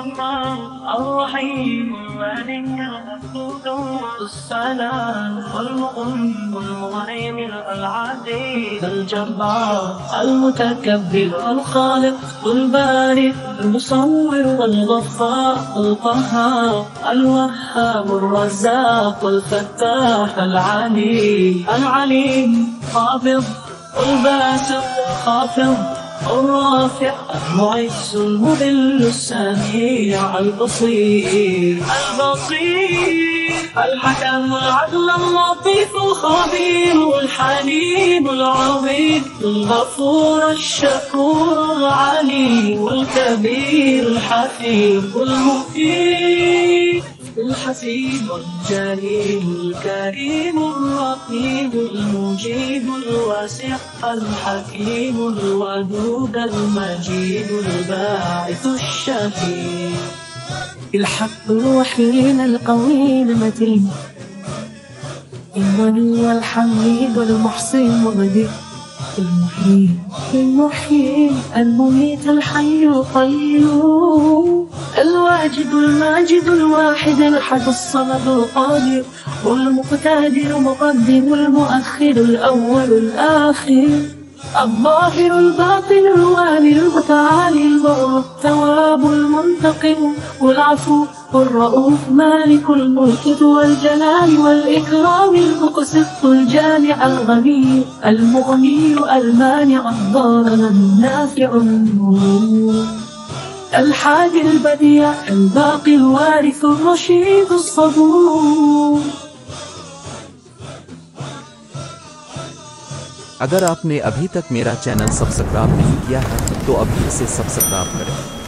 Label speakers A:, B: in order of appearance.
A: الرحمن الرحيم الملك القدوس السلام المهيمن العزيز الجبار المتكبر الخالق البارئ المصور والغفار القهار الوهاب الرزاق الفتاح العليم خافض الباسط خافض الرافع المعز المذل السميع البصير الحكم العدل اللطيف الخبير الحليم العظيم الغفور الشكور العليم الكبير الحفيظ المفيد الحسيب الجليل الكريم الرقيب المجيب الواسع الحكيم الودود المجيد الباعث الشهيد
B: الحق الوحيد القوي المتين الغني الحميد المحصي المبدئ المحيي المميت الحي القيوم الواجد الماجد الواحد الأحد الصمد القادر والمقتدر المقدم المؤخر الأول الآخر الظاهر الباطن الوالي المتعالي البر الثواب المنتقم والعفو الرؤوف مالك الملك ذو الجلال والإكرام المقسط الجامع الغني المغني المانع الضار النافع النور الحادي البديع الباقي الوارث الرشيد الصبور.
C: अगर आपने अभी तक मेरा चैनल सब्सक्राइब नहीं किया है तो अभी इसे सब्सक्राइब करें।